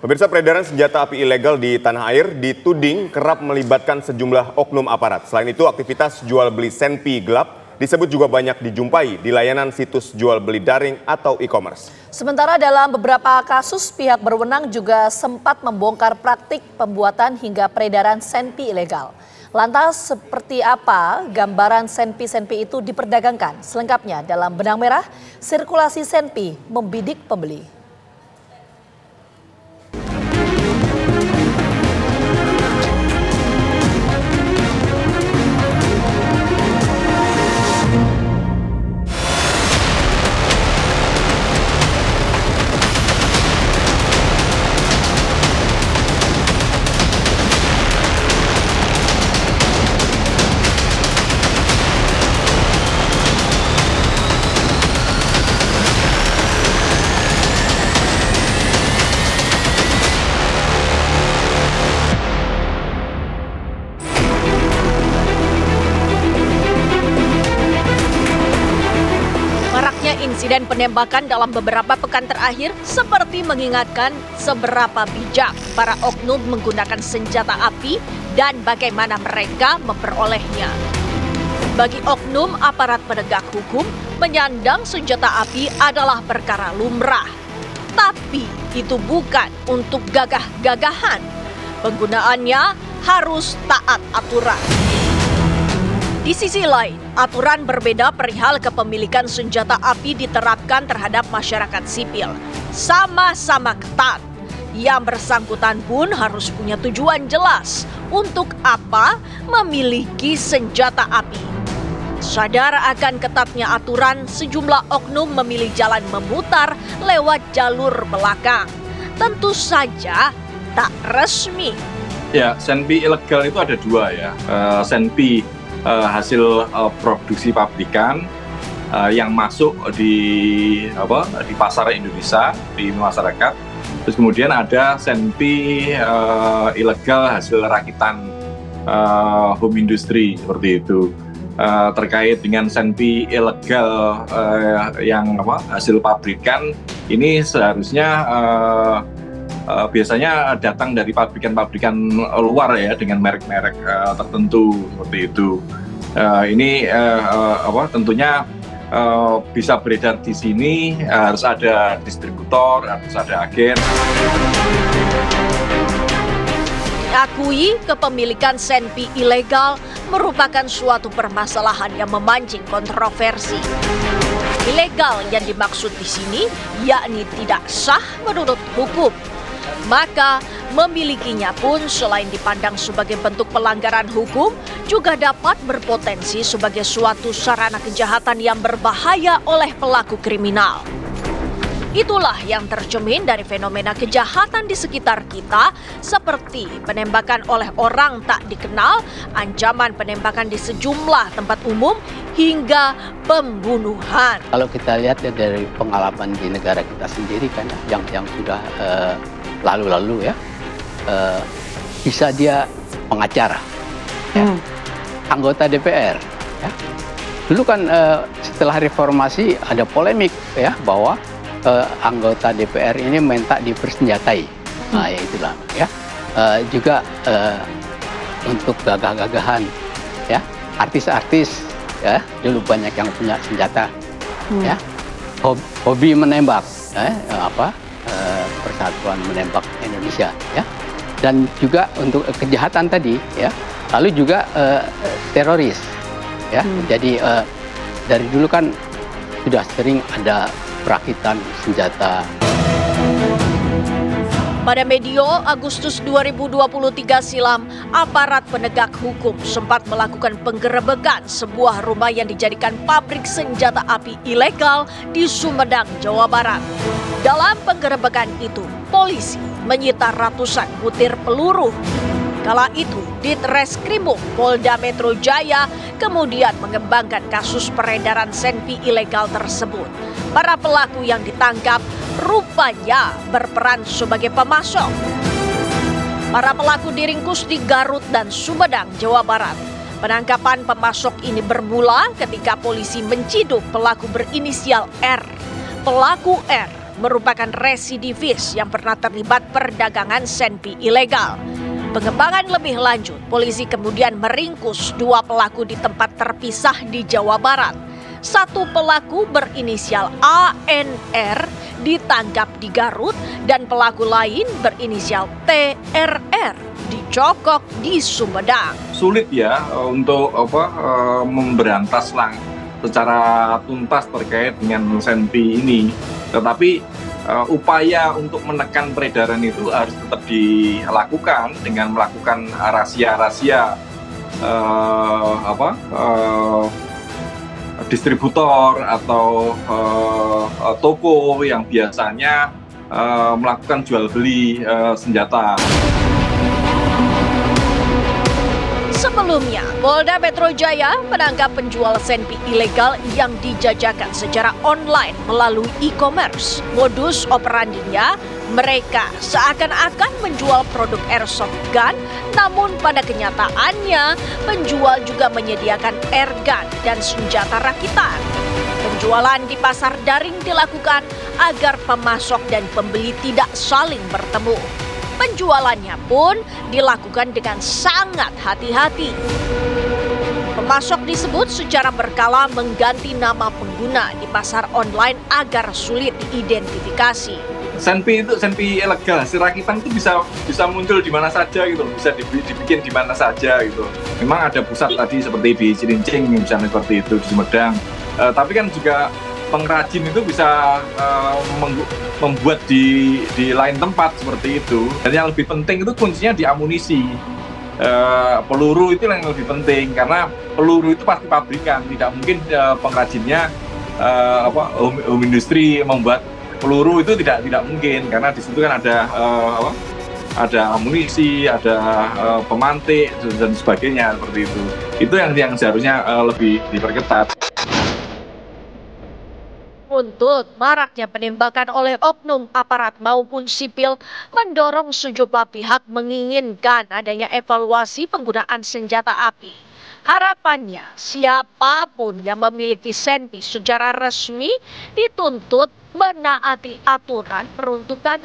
Pemirsa, peredaran senjata api ilegal di tanah air dituding kerap melibatkan sejumlah oknum aparat. Selain itu, aktivitas jual beli senpi gelap disebut juga banyak dijumpai di layanan situs jual beli daring atau e-commerce. Sementara dalam beberapa kasus, pihak berwenang juga sempat membongkar praktik pembuatan hingga peredaran senpi ilegal. Lantas seperti apa gambaran senpi-senpi itu diperdagangkan? Selengkapnya dalam Benang Merah, sirkulasi senpi membidik pembeli. Insiden penembakan dalam beberapa pekan terakhir seperti mengingatkan seberapa bijak para oknum menggunakan senjata api dan bagaimana mereka memperolehnya. Bagi oknum aparat penegak hukum, menyandang senjata api adalah perkara lumrah. Tapi itu bukan untuk gagah-gagahan. Penggunaannya harus taat aturan. Di sisi lain, aturan berbeda perihal kepemilikan senjata api diterapkan terhadap masyarakat sipil. Sama-sama ketat. Yang bersangkutan pun harus punya tujuan jelas untuk apa memiliki senjata api. Sadar akan ketatnya aturan, sejumlah oknum memilih jalan memutar lewat jalur belakang. Tentu saja tak resmi. Ya, senpi ilegal itu ada dua ya. Senpi hasil produksi pabrikan yang masuk di pasar Indonesia, di masyarakat. Terus kemudian ada senpi ilegal hasil rakitan home industry seperti itu. Terkait dengan senpi ilegal yang hasil pabrikan ini seharusnya biasanya datang dari pabrikan-pabrikan luar ya, dengan merek-merek tertentu seperti itu. Ini tentunya bisa beredar di sini, harus ada distributor, harus ada agen. Diakui kepemilikan senpi ilegal merupakan suatu permasalahan yang memancing kontroversi. Ilegal yang dimaksud di sini yakni tidak sah menurut hukum. Maka memilikinya pun selain dipandang sebagai bentuk pelanggaran hukum, juga dapat berpotensi sebagai suatu sarana kejahatan yang berbahaya oleh pelaku kriminal. Itulah yang tercermin dari fenomena kejahatan di sekitar kita, seperti penembakan oleh orang tak dikenal, ancaman penembakan di sejumlah tempat umum, hingga pembunuhan. Kalau kita lihat dari pengalaman di negara kita sendiri kan, yang sudah lalu-lalu ya, bisa dia pengacara, ya, anggota DPR. Ya. Dulu kan setelah reformasi ada polemik ya, bahwa anggota DPR ini minta dipersenjatai. Nah, ya itulah ya. Juga untuk gagah-gagahan ya, artis-artis ya, dulu banyak yang punya senjata ya, hobi menembak ya, Persatuan Menembak Indonesia ya, dan juga untuk kejahatan tadi ya, lalu juga teroris ya. Jadi dari dulu kan sudah sering ada perakitan senjata. Pada medio Agustus 2023 silam, aparat penegak hukum sempat melakukan penggerebekan sebuah rumah yang dijadikan pabrik senjata api ilegal di Sumedang, Jawa Barat. Dalam penggerebekan itu, polisi menyita ratusan butir peluru. Kala itu, Ditreskrimum Polda Metro Jaya kemudian mengembangkan kasus peredaran senpi ilegal tersebut. Para pelaku yang ditangkap rupanya berperan sebagai pemasok. Para pelaku diringkus di Garut dan Sumedang, Jawa Barat. Penangkapan pemasok ini bermula ketika polisi menciduk pelaku berinisial R. Pelaku R merupakan residivis yang pernah terlibat perdagangan senpi ilegal. Pengembangan lebih lanjut, polisi kemudian meringkus 2 pelaku di tempat terpisah di Jawa Barat. 1 pelaku berinisial ANR ditangkap di Garut dan pelaku lain berinisial TRR dicokok di Sumedang. Sulit ya untuk memberantas secara tuntas terkait dengan senpi ini, tetapi upaya untuk menekan peredaran itu harus tetap dilakukan dengan melakukan rahasia-rahasia distributor atau toko yang biasanya melakukan jual beli senjata. Sebelumnya, Polda Metro Jaya menangkap penjual senpi ilegal yang dijajakan secara online melalui e-commerce. Modus operandinya, mereka seakan-akan menjual produk airsoft gun, namun pada kenyataannya penjual juga menyediakan airgun dan senjata rakitan. Penjualan di pasar daring dilakukan agar pemasok dan pembeli tidak saling bertemu. Penjualannya pun dilakukan dengan sangat hati-hati. Pemasok disebut secara berkala mengganti nama pengguna di pasar online agar sulit diidentifikasi. Senpi ilegal, si rakitan itu bisa muncul di mana saja gitu, bisa dibikin di mana saja gitu. Memang ada pusat tadi seperti di Cilincing misalnya seperti itu, di Sumedang. Tapi kan juga pengrajin itu bisa membuat di lain tempat seperti itu. Dan yang lebih penting itu kuncinya di amunisi. Peluru itu yang lebih penting karena peluru itu pasti pabrikan, tidak mungkin pengrajinnya home industry membuat peluru itu tidak mungkin karena di situ kan ada amunisi, ada pemantik dan sebagainya seperti itu. Itu yang seharusnya lebih diperketat. Untuk maraknya penembakan oleh oknum aparat maupun sipil mendorong sejumlah pihak menginginkan adanya evaluasi penggunaan senjata api. Harapannya siapapun yang memiliki senpi secara resmi dituntut menaati aturan peruntukan